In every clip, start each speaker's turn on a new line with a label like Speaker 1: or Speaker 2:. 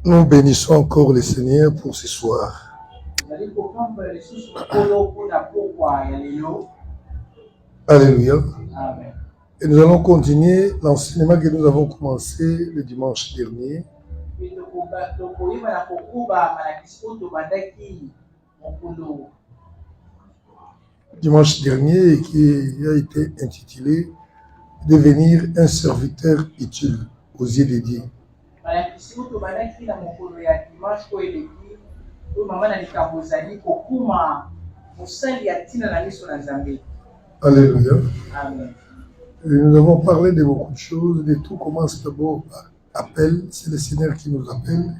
Speaker 1: Nous bénissons encore le Seigneur pour ce soir. Alléluia.
Speaker 2: Amen.
Speaker 1: Et nous allons continuer l'enseignement que nous avons commencé le dimanche dernier. Dimanche dernier, qui a été intitulé « Devenir un serviteur utile aux yeux de Dieu ». Alléluia.
Speaker 2: Amen.
Speaker 1: Et nous avons parlé de beaucoup de choses, de tout commence d'abord par appel, c'est le Seigneur qui nous appelle.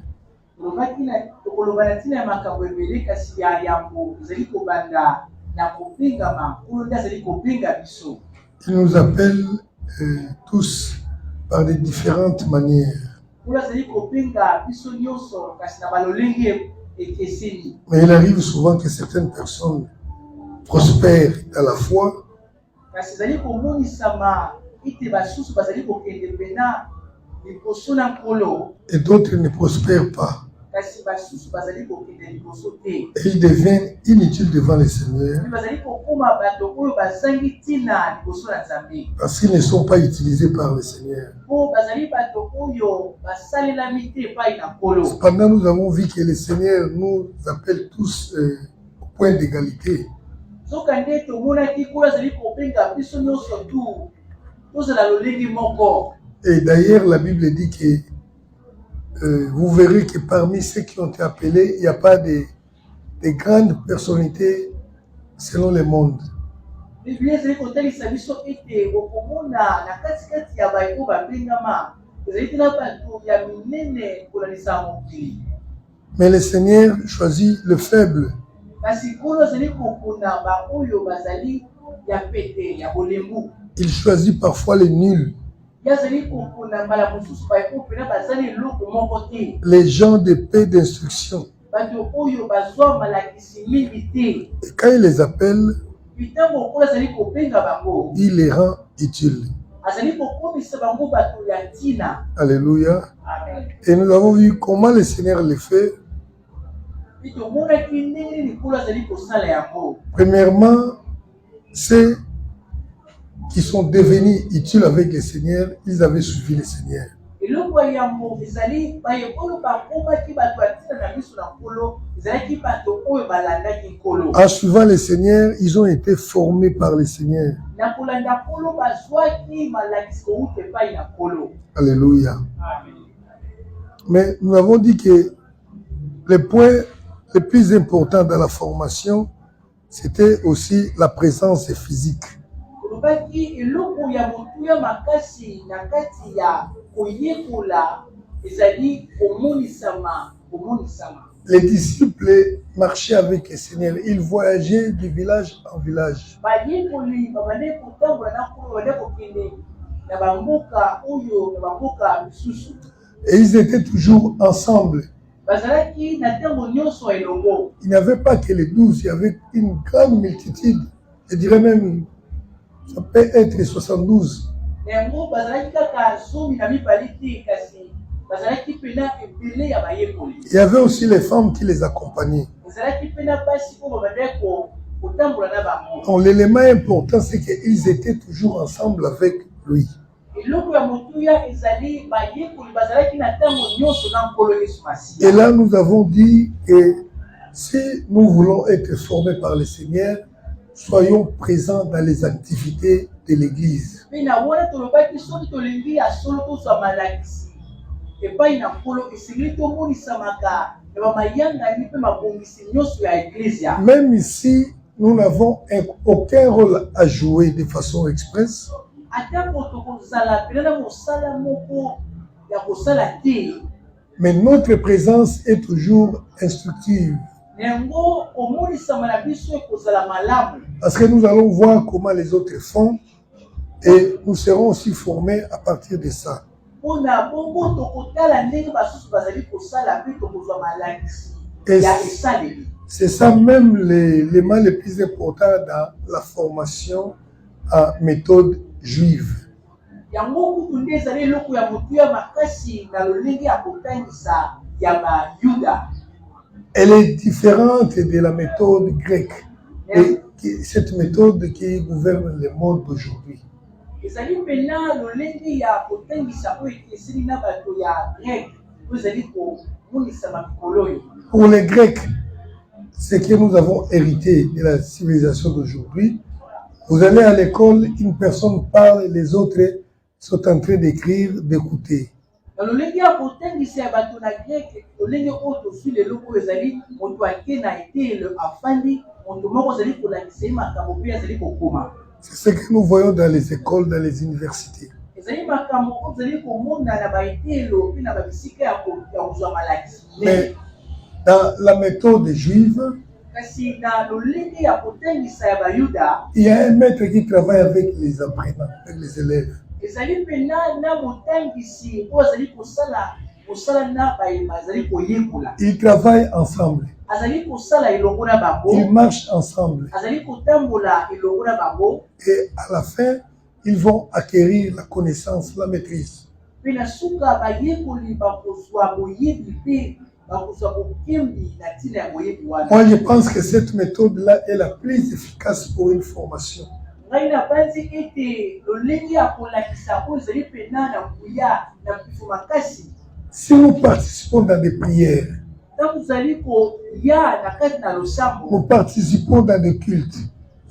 Speaker 1: Il nous appelle tous par des différentes manières. Mais il arrive souvent que certaines personnes prospèrent à la foi et d'autres ne prospèrent pas. Et ils deviennent inutiles devant le Seigneur parce qu'ils ne sont pas utilisés par le Seigneur. Cependant, nous avons vu que le Seigneur nous appelle tous au point d'égalité. Et d'ailleurs, la Bible dit que vous verrez que parmi ceux qui ont été appelés, il n'y a pas de grandes personnalités selon le monde. Mais le Seigneur choisit le faible. Il choisit parfois les nuls. Les gens de paix d'instruction. Et quand il les appelle, il les rend utiles. Alléluia.
Speaker 2: Amen.
Speaker 1: Et nous avons vu comment le Seigneur le fait. Premièrement, ceux qui sont devenus utiles avec le Seigneur, ils avaient suivi le Seigneur. En suivant le Seigneur, ils ont été formés par le Seigneur. Alléluia.
Speaker 2: Amen.
Speaker 1: Mais nous avons dit que le point le plus important dans la formation, c'était aussi la présence physique. Les disciples marchaient avec le Seigneur, ils voyageaient de village en village. Et ils étaient toujours ensemble. Il n'y avait pas que les 12, il y avait une grande multitude. Je dirais même, ça peut être 72. Il y avait aussi les femmes qui les accompagnaient. Donc l'élément important, c'est qu'ils étaient toujours ensemble avec lui. Et là, nous avons dit que si nous voulons être formés par le Seigneur, soyons présents dans les activités de l'Église. Même ici, nous n'avons aucun rôle à jouer de façon express. Mais notre présence est toujours instructive. Parce que nous allons voir comment les autres font et nous serons aussi formés à partir de ça. Et c'est ça même l'élément le plus important dans la formation à méthode juive. Elle est différente de la méthode grecque. Et cette méthode qui gouverne le monde d'aujourd'hui. Pour les Grecs, ce que nous avons hérité de la civilisation d'aujourd'hui, vous allez à l'école, une personne parle, les autres sont en train d'écrire, d'écouter. C'est ce que nous voyons dans les écoles, dans les universités. Mais dans la méthode juive, il y a un maître qui travaille avec les apprenants, avec les élèves. Ils travaillent ensemble. Ils marchent ensemble. Et à la fin, ils vont acquérir la connaissance, la maîtrise. Moi, je pense que cette méthode-là est la plus efficace pour une formation. Si nous participons dans des prières, nous participons dans des cultes,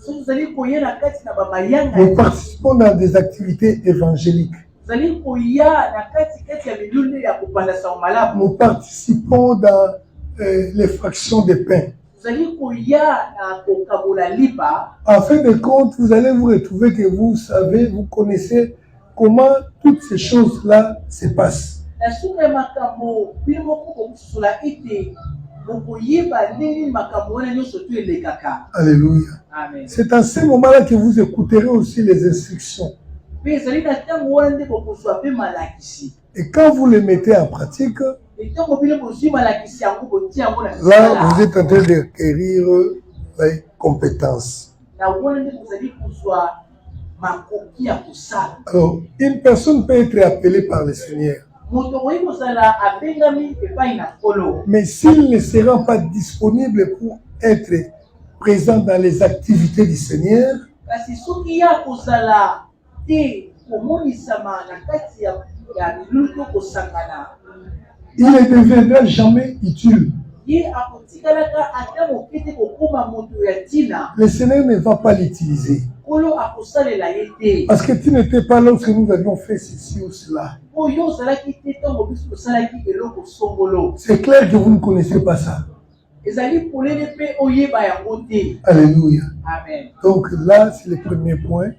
Speaker 1: nous participons dans des activités évangéliques, nous participons dans les fractions de pain. En fin de compte, vous allez vous retrouver que vous savez, vous connaissez comment toutes ces choses-là se passent. Alléluia. C'est en ce moment-là que vous écouterez aussi les instructions. Et quand vous les mettez en pratique, là, vous êtes en train d'acquérir les compétences. Alors, une personne peut être appelée par le Seigneur. Mais s'il ne sera pas disponible pour être présent dans les activités du Seigneur, il ne deviendra jamais utile. Le Seigneur ne va pas l'utiliser. Parce que tu n'étais pas là lorsque nous avions fait ceci ou cela. C'est clair que vous ne connaissez pas ça. Alléluia. Amen. Donc là, c'est le premier point.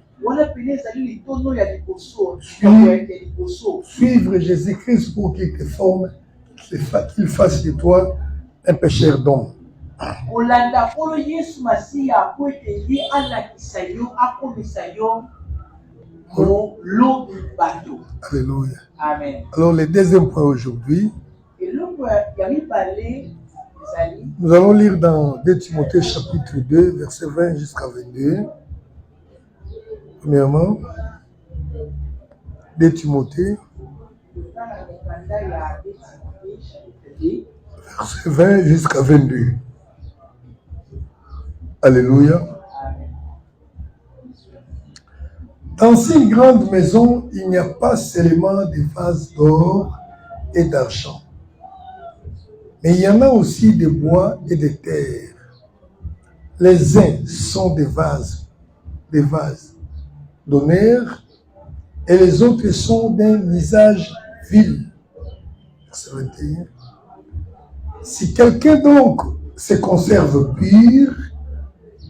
Speaker 1: Suivre Jésus-Christ pour qu'il te forme, qu'il fasse de toi un pécheur d'homme. Alléluia. Amen. Alors le deuxième point aujourd'hui, nous allons lire dans 2 Timothée chapitre 2, verset 20 jusqu'à 22. Premièrement, 2 Timothée, verset 20 jusqu'à 22. Alléluia. Dans une grande maison, il n'y a pas seulement des vases d'or et d'argent, mais il y en a aussi de bois et de terre. Les uns sont des vases d'honneur, et les autres sont d'un visage vil. Verset 21. Si quelqu'un donc se conserve pur,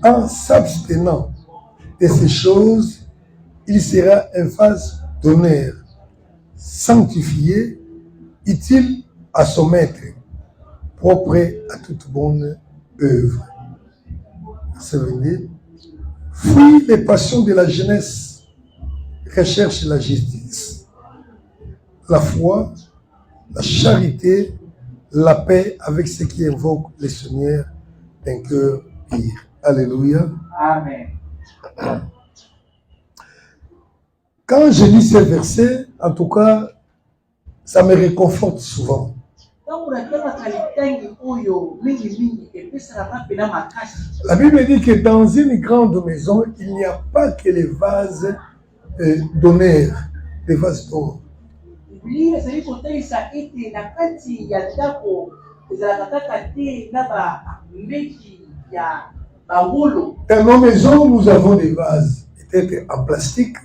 Speaker 1: en s'abstenant de ces choses, il sera un vase d'honneur, sanctifié, utile à son maître, propre à toute bonne œuvre. Verset 22. Fuis les passions de la jeunesse, recherche la justice, la foi, la charité, la paix avec ceux qui invoquent le Seigneur d'un cœur pur. Alléluia. Amen. Quand je lis ces versets, en tout cas, ça me réconforte souvent. La Bible dit que dans une grande maison, il n'y a pas que les vases d'honneur, des vases d'or. Dans nos maisons, nous avons des vases, peut-être en plastique.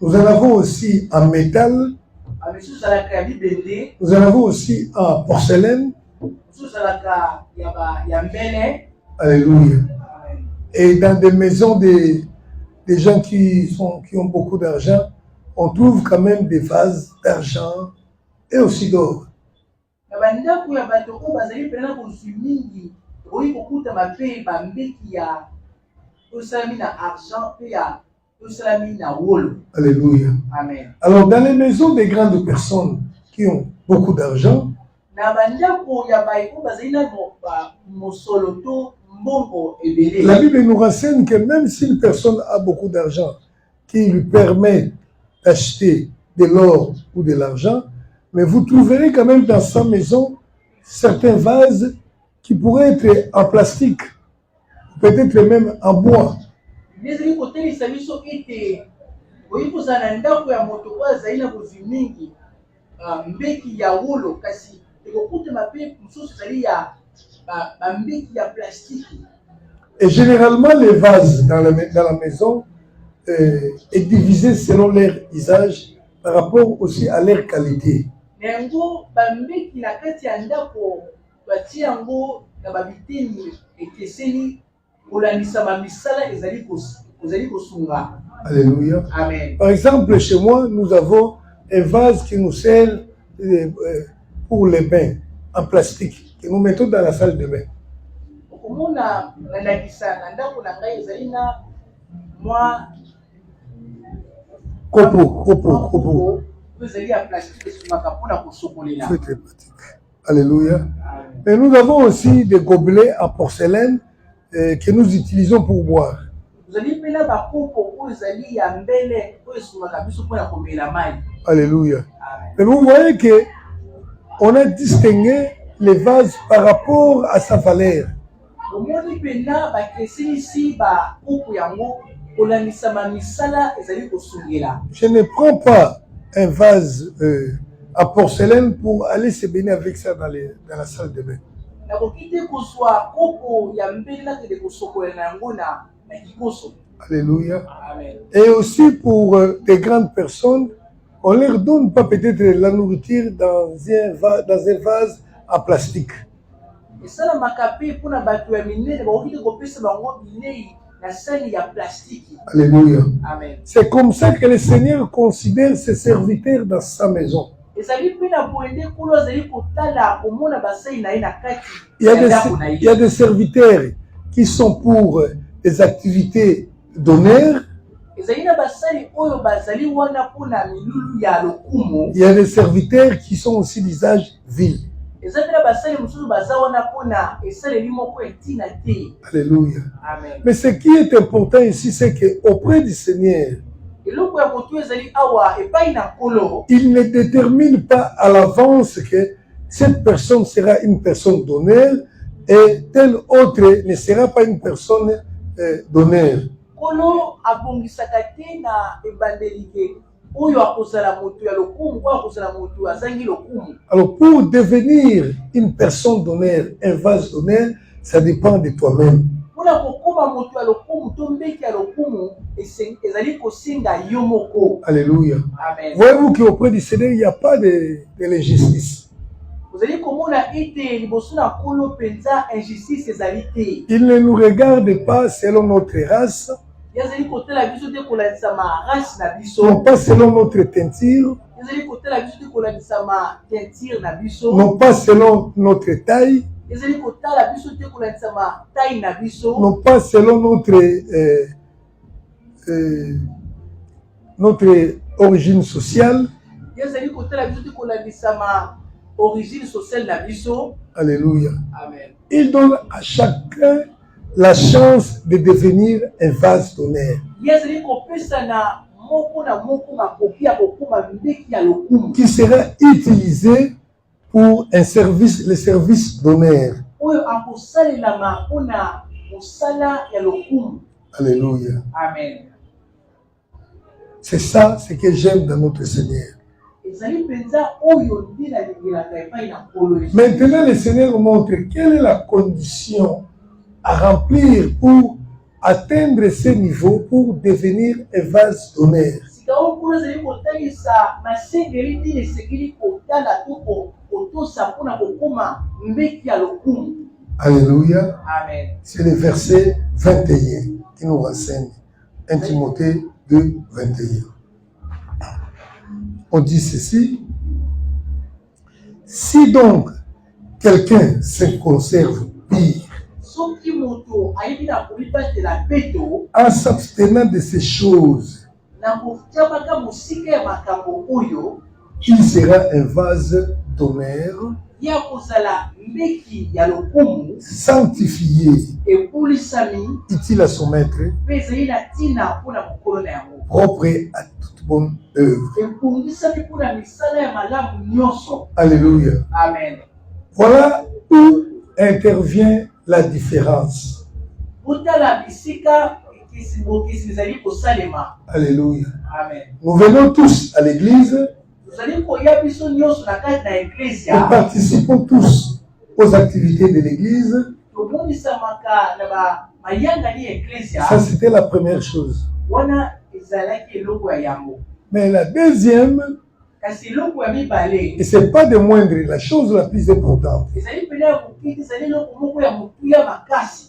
Speaker 1: Nous en avons aussi en métal. Nous en avons aussi en porcelaine. Alléluia. Et dans des maisons des gens qui ont beaucoup d'argent, on trouve quand même des vases d'argent et aussi d'or. Alléluia.
Speaker 2: Amen.
Speaker 1: Alors, dans les maisons des grandes personnes qui ont beaucoup d'argent, la Bible nous renseigne que même si une personne a beaucoup d'argent qui lui permet d'acheter de l'or ou de l'argent, mais vous trouverez quand même dans sa maison certains vases qui pourraient être en plastique, peut-être même en bois. Et généralement, les vases dans la maison est divisé selon leur usage par rapport aussi à leur qualité. Alléluia.
Speaker 2: Amen.
Speaker 1: Par exemple, chez moi, nous avons un vase qui nous sert pour les bains en plastique, que nous mettons dans la salle de bain. Copo. C'est très pratique. Alléluia. Et nous avons aussi des gobelets en porcelaine que nous utilisons pour boire. Alléluia. Mais vous voyez que on a distingué les vases par rapport à sa valeur. Je ne prends pas un vase en porcelaine pour aller se baigner avec ça dans la salle de bain. Alléluia.
Speaker 2: Amen.
Speaker 1: Et aussi pour des grandes personnes, on ne leur donne pas peut-être la nourriture dans un vase en plastique. Alléluia.
Speaker 2: Amen.
Speaker 1: C'est comme ça que le Seigneur considère ses serviteurs dans sa maison. Il y a des serviteurs qui sont pour des activités d'honneur. Il y a des serviteurs qui sont aussi d'usage vil. Alléluia.
Speaker 2: Amen.
Speaker 1: Mais ce qui est important ici, c'est qu'auprès du Seigneur, il ne détermine pas à l'avance que cette personne sera une personne d'honneur et telle autre ne sera pas une personne d'honneur. Alors pour devenir une personne d'honneur, un vase d'honneur, ça dépend de toi-même. Alléluia.
Speaker 2: Amen.
Speaker 1: Voyez-vous qu'auprès du Seigneur, il n'y a pas de l'injustice. Il ne nous regarde pas selon notre race, non pas selon notre teinture, non pas selon notre taille, non pas selon notre origine sociale. Alléluia.
Speaker 2: Amen.
Speaker 1: Il donne à chacun la chance de devenir un vase d'honneur. qui sera utilisé pour un service, le service d'honneur. Alléluia.
Speaker 2: Amen.
Speaker 1: C'est ça ce que j'aime dans notre Seigneur. Maintenant, le Seigneur montre quelle est la condition à remplir pour atteindre ce niveau, pour devenir un vase d'honneur. Alléluia.
Speaker 2: Amen.
Speaker 1: C'est le verset 21 qui nous renseigne. 1 Timothée 2, 21. On dit ceci. Si donc quelqu'un se conserve pire en s'abstenant de ces choses, il sera un vase d'honneur, sanctifié, utile à son maître, propre à toute bonne œuvre. Alléluia.
Speaker 2: Amen.
Speaker 1: Voilà où intervient la différence. Alléluia.
Speaker 2: Amen.
Speaker 1: Nous venons tous à l'église. Nous participons tous aux activités de l'église. Ça, c'était la première chose. Mais la deuxième, et ce n'est pas de moindre, la chose la plus importante.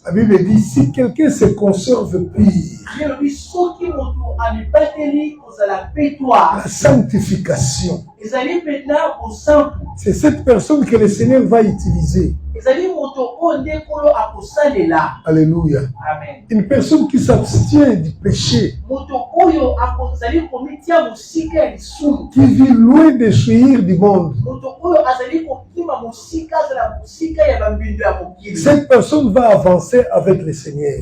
Speaker 1: La Bible dit, si quelqu'un se conserve pire, la sanctification, c'est cette personne que le Seigneur va utiliser. Alléluia.
Speaker 2: Amen.
Speaker 1: Une personne qui s'abstient du péché, qui vit loin des chouïrs du monde. Cette personne va avancer avec le Seigneur.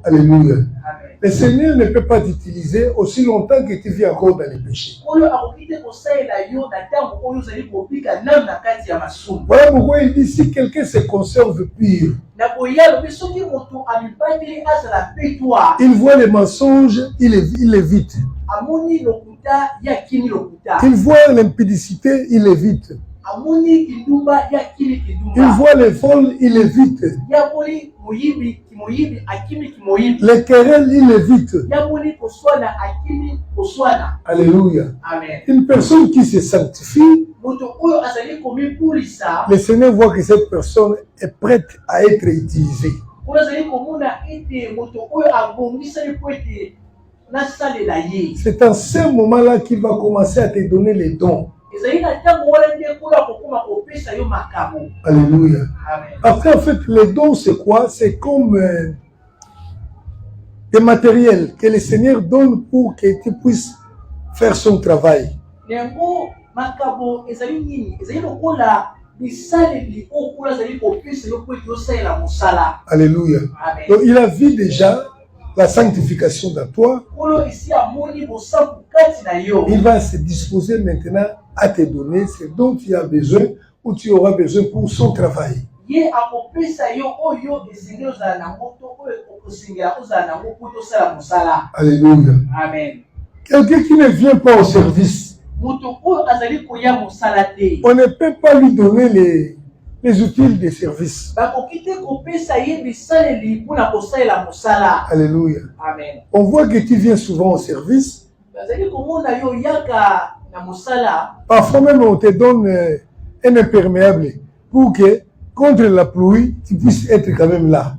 Speaker 1: Alléluia.
Speaker 2: Amen.
Speaker 1: Le Seigneur ne peut pas t'utiliser aussi longtemps que tu vis encore dans les péchés. Voilà pourquoi il dit, si quelqu'un se conserve pur, il voit les mensonges, il évite. Il voit l'impudicité, il évite. Il voit les vols, il évite. Les querelles, il évite. Alléluia.
Speaker 2: Amen.
Speaker 1: Une personne qui se sanctifie, le Seigneur voit que cette personne est prête à être utilisée. C'est en ce moment-là qu'il va commencer à te donner les dons. Alléluia.
Speaker 2: Amen.
Speaker 1: Après, en fait, les dons, c'est quoi? C'est comme des matériels que le Seigneur donne pour que tu puisses faire son travail. Alléluia.
Speaker 2: Amen.
Speaker 1: Donc, il a vu déjà la sanctification dans toi. Il va se disposer maintenant à te donner ce dont tu as besoin ou tu auras besoin pour son travail. Alléluia.
Speaker 2: Amen.
Speaker 1: Quelqu'un qui ne vient pas au service, on ne peut pas lui donner les outils de service. Alléluia.
Speaker 2: Amen.
Speaker 1: On voit que tu viens souvent au service. Parfois même on te donne un imperméable pour que contre la pluie, tu puisses être quand même là.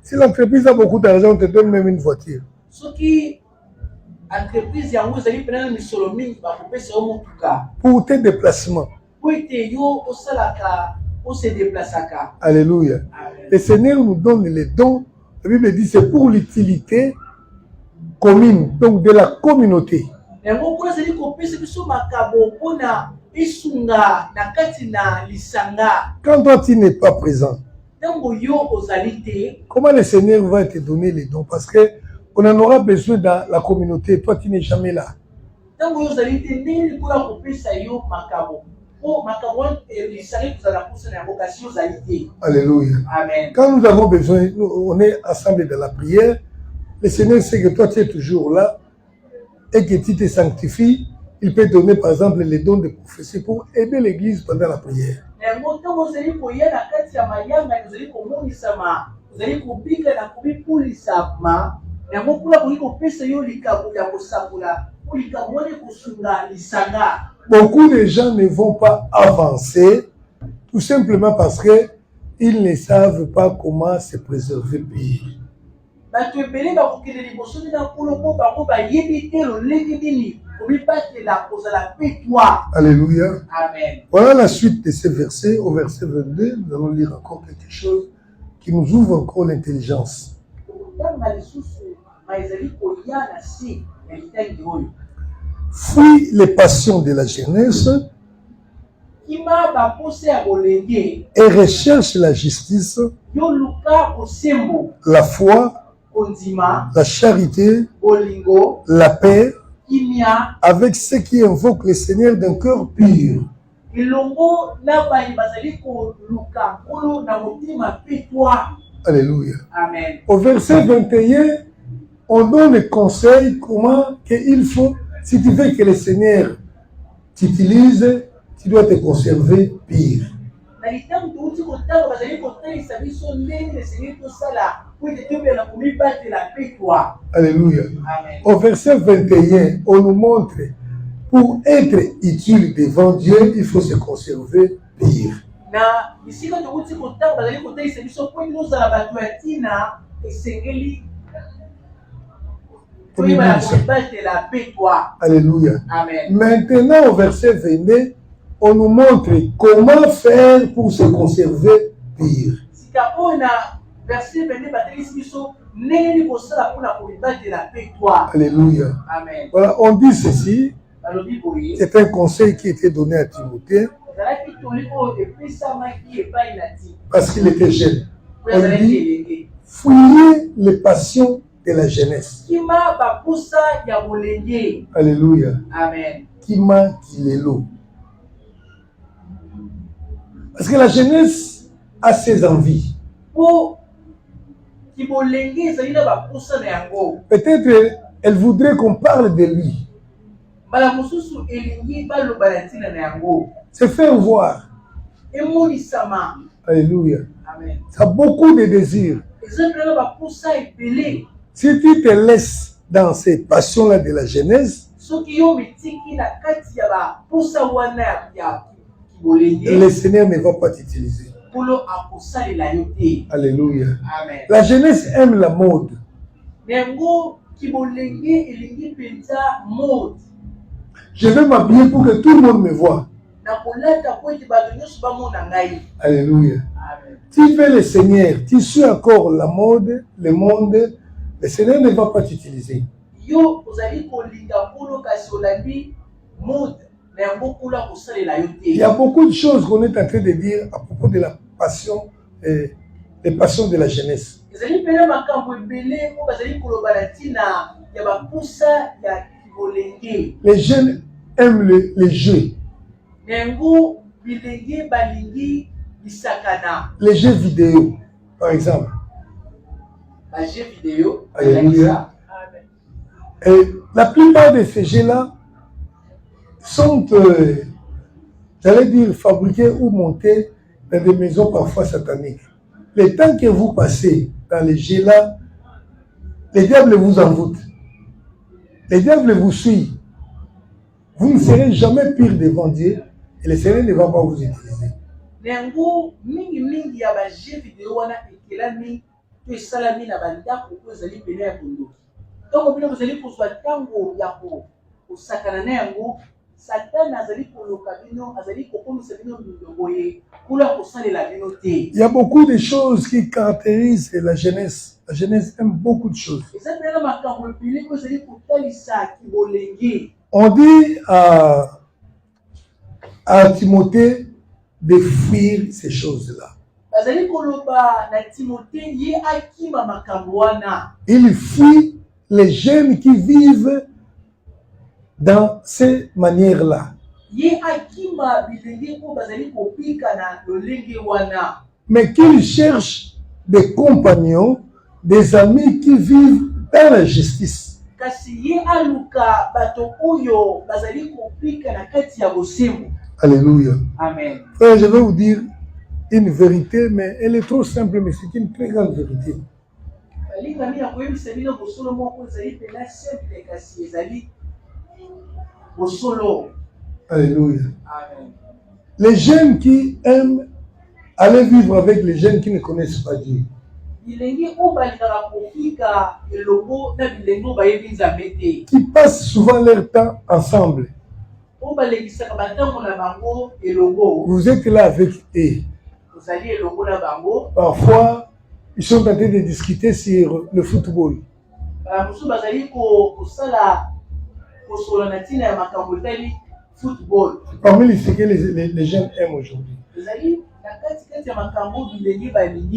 Speaker 1: Si l'entreprise a beaucoup d'argent, on te donne même une voiture. Pour tes déplacements. Alléluia.
Speaker 2: Amen.
Speaker 1: Le Seigneur nous donne les dons. La Bible dit c'est pour l'utilité commune, donc de la communauté. Quand toi tu n'es pas présent, Comment le Seigneur va te donner les dons? Parce que on en aura besoin dans la communauté. Toi, tu n'es jamais là. Alléluia.
Speaker 2: Amen.
Speaker 1: Quand nous avons besoin, on est ensemble dans la prière. Le Seigneur sait que toi, tu es toujours là et que tu te sanctifies. Il peut donner, par exemple, les dons de prophétie pour aider l'Église pendant la prière. Beaucoup de gens ne vont pas avancer tout simplement parce qu'ils ne savent pas comment se préserver pire. Alléluia.
Speaker 2: Amen.
Speaker 1: Voilà la suite de ces versets. Au verset 22, nous allons lire encore quelque chose qui nous ouvre encore l'intelligence. Fuis les passions de la jeunesse et recherche la justice, la foi, la charité, la paix, avec ceux qui invoquent le Seigneur d'un cœur pur. Alléluia.
Speaker 2: Amen.
Speaker 1: Au verset 21, on donne le conseil comment il faut, si tu veux que le Seigneur t'utilise, tu dois te conserver pire. Alléluia.
Speaker 2: Amen.
Speaker 1: Au verset 21, on nous montre pour être utile devant Dieu, il faut se conserver pire. Alléluia.
Speaker 2: Amen.
Speaker 1: Maintenant, au verset 22, on nous montre comment faire pour se conserver pire. Alléluia.
Speaker 2: Amen.
Speaker 1: Voilà, on dit ceci. C'est un conseil qui était donné à Timothée parce qu'il était jeune. On dit, fuyez les passions de la jeunesse. Alléluia.
Speaker 2: Amen.
Speaker 1: Kima kilelo. Parce que la jeunesse a ses envies. Peut-être elle voudrait qu'on parle de lui. Se faire voir. Alléluia.
Speaker 2: Amen.
Speaker 1: Ça a beaucoup de désirs. Si tu te laisses dans ces passions-là de la jeunesse, le Seigneur ne va pas t'utiliser. Alléluia.
Speaker 2: Amen.
Speaker 1: La jeunesse aime la mode. Je vais m'habiller pour que tout le monde me voie. Alléluia.
Speaker 2: Amen.
Speaker 1: Tu fais le Seigneur, tu suis encore la mode, le monde, le Seigneur ne va pas t'utiliser. Il y a beaucoup de choses qu'on est en train de dire à propos de la passion, des passions de la jeunesse. Les jeunes aiment les jeux. Les jeux vidéo, par exemple. Alléluia. Et la plupart de ces jeux-là sont, j'allais dire, fabriqués ou montés dans des maisons parfois sataniques. Le temps que vous passez dans les jeux-là, les diables vous envoûtent. Les diables vous suivent. Vous ne serez jamais pire devant Dieu et le Seigneur ne va pas vous utiliser. Il y a beaucoup de choses qui caractérisent la jeunesse. La jeunesse aime beaucoup de choses. On dit à Timothée de fuir ces choses-là. Il fuit les jeunes qui vivent dans ces manières-là. Mais qu'il cherche des compagnons, des amis qui vivent dans la justice. Alléluia.
Speaker 2: Amen.
Speaker 1: Frère, je vais vous dire une vérité, mais elle est trop simple, mais c'est une très grande vérité. Alléluia.
Speaker 2: Amen.
Speaker 1: Les jeunes qui aiment aller vivre avec les jeunes qui ne connaissent pas Dieu. Qui passent souvent leur temps ensemble. Vous êtes là avec eux. Parfois, ils sont en train de discuter sur le football. Parmi ce que les jeunes aiment aujourd'hui.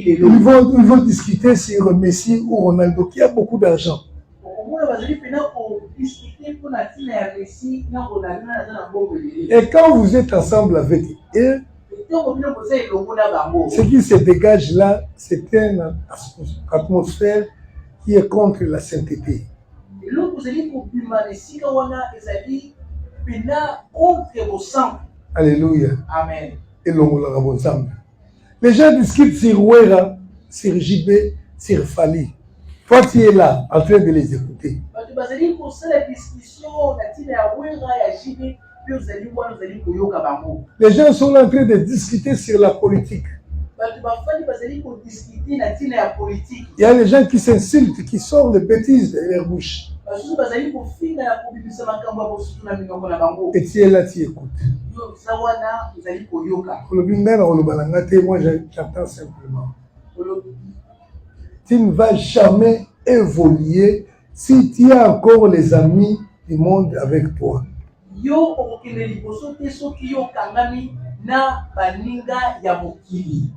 Speaker 1: Ils vont discuter sur Messi ou Ronaldo qui a beaucoup d'argent. Et quand vous êtes ensemble avec eux, ce qui se dégage là, c'est une atmosphère qui est contre la sainteté. Alléluia.
Speaker 2: Amen.
Speaker 1: Et les gens discutent sur Wera, sur JB, sur Fali. Toi, tu es là, en train de les écouter. Les gens sont là en train de discuter sur la politique. Il y a des gens qui s'insultent, qui sortent des bêtises de leur bouche. Et tu es là, tu écoutes. Moi, j'entends simplement. Tu ne vas jamais évoluer si tu as encore les amis du monde avec toi.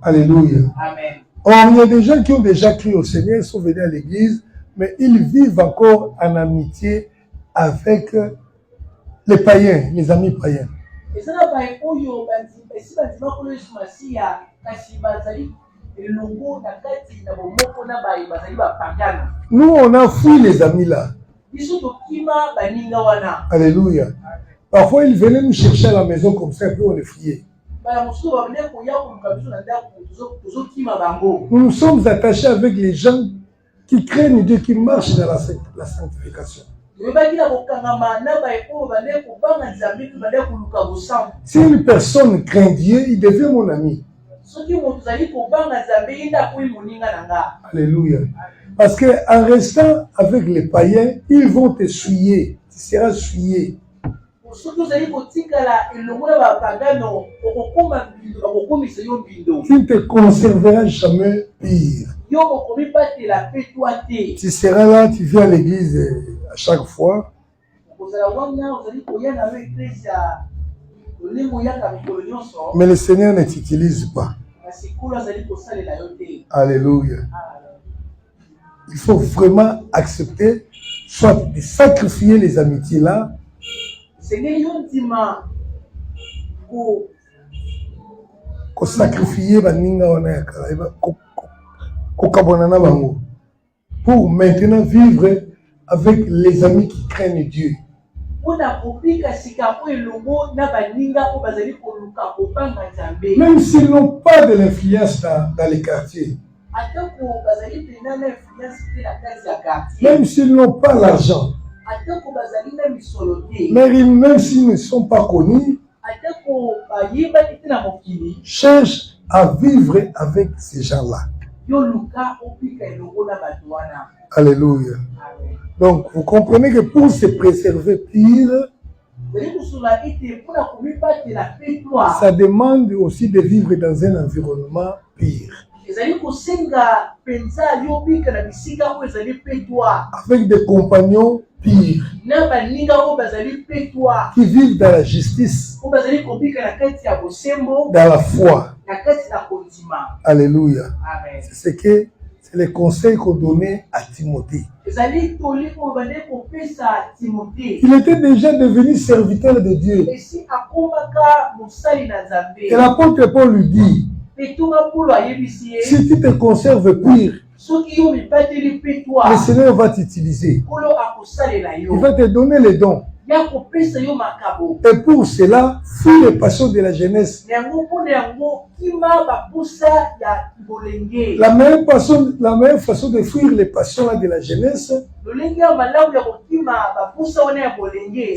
Speaker 1: Alléluia.
Speaker 2: Amen.
Speaker 1: Or, il y a des gens qui ont déjà cru au Seigneur, ils sont venus à l'église, mais ils vivent encore en amitié avec les païens, les amis païens. Nous, on a fui les amis là. Alléluia. Parfois, ils venaient nous chercher à la maison comme ça, puis on les fuyait. Nous nous sommes attachés avec les gens qui craignent Dieu, qui marchent dans la sanctification. Si une personne craint Dieu, il devient mon ami. Alléluia. Parce qu'en restant avec les païens, ils vont te souiller. Tu seras souillé. Tu ne te conserveras jamais pire. Tu seras là, tu viens à l'église à chaque fois. Mais le Seigneur ne t'utilise pas. Alléluia. Il faut vraiment accepter, soit de sacrifier les amitiés là. Ko sacrifier baninga wana ya kala ko kabonana bango pour maintenant vivre avec les amis qui craignent Dieu. Même s'ils n'ont pas de l'influence dans les quartiers. Même s'ils n'ont pas l'argent. Mais même s'ils ne sont pas connus, cherche à vivre avec ces gens-là. Alléluia. Donc, vous comprenez que pour se préserver pire, ça demande aussi de vivre dans un environnement pire. Avec des compagnons pires. Qui vivent dans la justice. Dans la foi. Alléluia. C'est les conseils qu'on donnait à Timothée. Il était déjà devenu serviteur de Dieu. Et l'apôtre Paul lui dit, si tu te conserves pur, le Seigneur va t'utiliser. Il va te donner les dons. Et pour cela, fuis les passions de la jeunesse. La meilleure façon de fuir les passions de la jeunesse,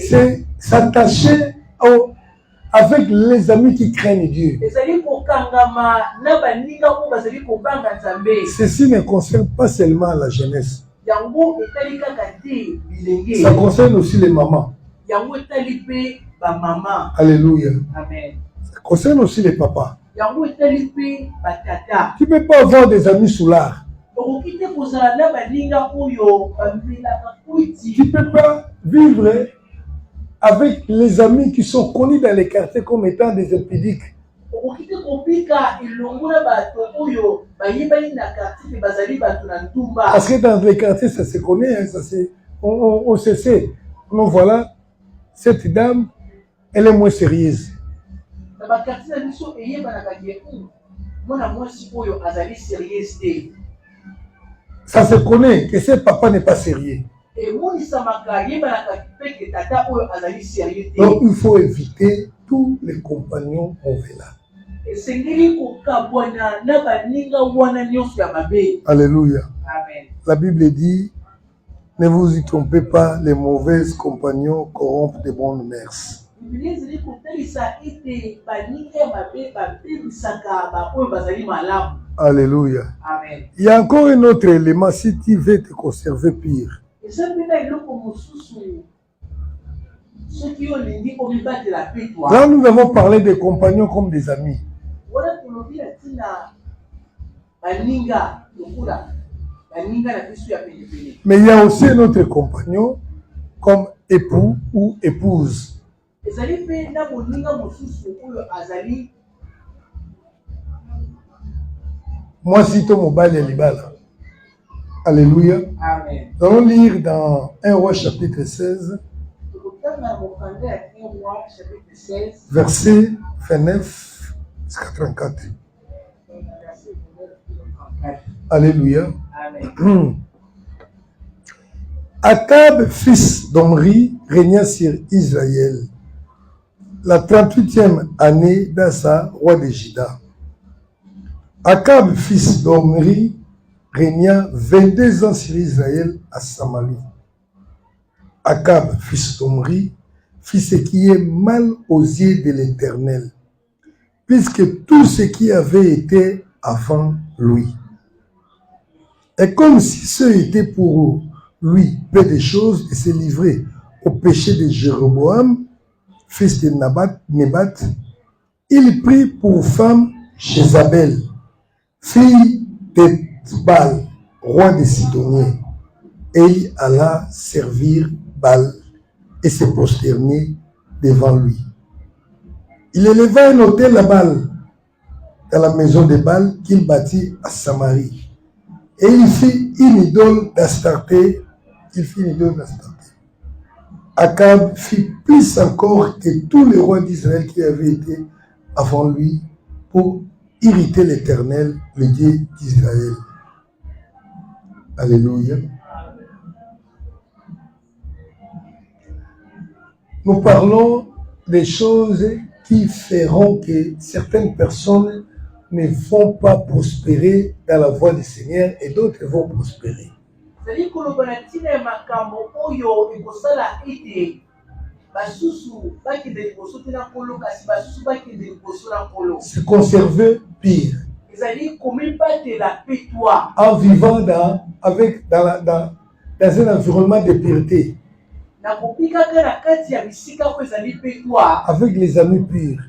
Speaker 1: c'est s'attacher avec les amis qui craignent Dieu. Ceci ne concerne pas seulement la jeunesse. Ça concerne aussi les mamans. Alléluia. Ça concerne aussi les papas. Tu ne peux pas avoir des amis soulards. Tu ne peux pas vivre avec les amis qui sont connus dans les quartiers comme étant des impudiques. Parce que dans les quartiers, ça se connaît, hein, on se sait. Donc voilà, cette dame, elle est moins sérieuse. Ça se connaît que ce papa n'est pas sérieux. Donc il faut éviter tous les compagnons mauvais. Alléluia. La Bible dit, ne vous y trompez pas, les mauvais compagnons corrompent de bonnes mœurs. Alléluia. Amen. Il y a encore un autre élément si tu veux te conserver pire. Là, nous avons parlé des compagnons comme des amis. Mais il y a aussi un autre compagnon comme époux ou épouse. Moi, si ton mobile est libala. Alléluia. Amen. Nous allons lire dans 1 Roi chapitre 16, verset 29 à 84. Alléluia. Amen. Akab, fils d'Omri, régna sur Israël la 38e année d'Asa, roi de Juda. Akab, fils d'Omri, régna 22 ans sur Israël à Samarie. Akab, fils d'Omri, fit ce qui est mal aux yeux de l'Éternel, puisque tout ce qui avait été avant lui. Et comme si ce était pour lui peu de choses de se livrer au péché de Jéroboam, fils de Nébat, il prit pour femme Jézabel, fille de Baal, roi des Sidoniens, et il alla servir Baal et se prosterner devant lui. Il éleva un autel à Baal dans la maison de Baal qu'il bâtit à Samarie, et il fit une idole d'Astarté. Akab fit plus encore que tous les rois d'Israël qui avaient été avant lui pour irriter l'Éternel, le Dieu d'Israël. Alléluia. Nous parlons des choses qui feront que certaines personnes ne vont pas prospérer dans la voie du Seigneur et d'autres vont prospérer. Se conserver pire. En vivant dans un environnement de pureté. Avec les amis purs.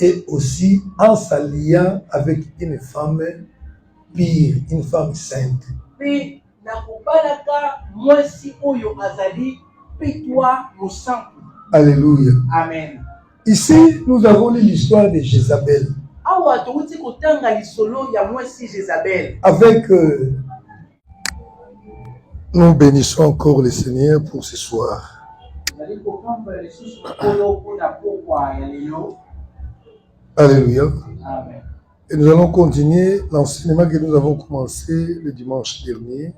Speaker 1: Et aussi en s'alliant avec une femme pire, une femme sainte. Alléluia.
Speaker 2: Amen.
Speaker 1: Ici, nous avons lu l'histoire de Jézabel. Avec, nous bénissons encore le Seigneur pour ce soir. Alléluia.
Speaker 2: Amen.
Speaker 1: Et nous allons continuer l'enseignement que nous avons commencé le dimanche dernier.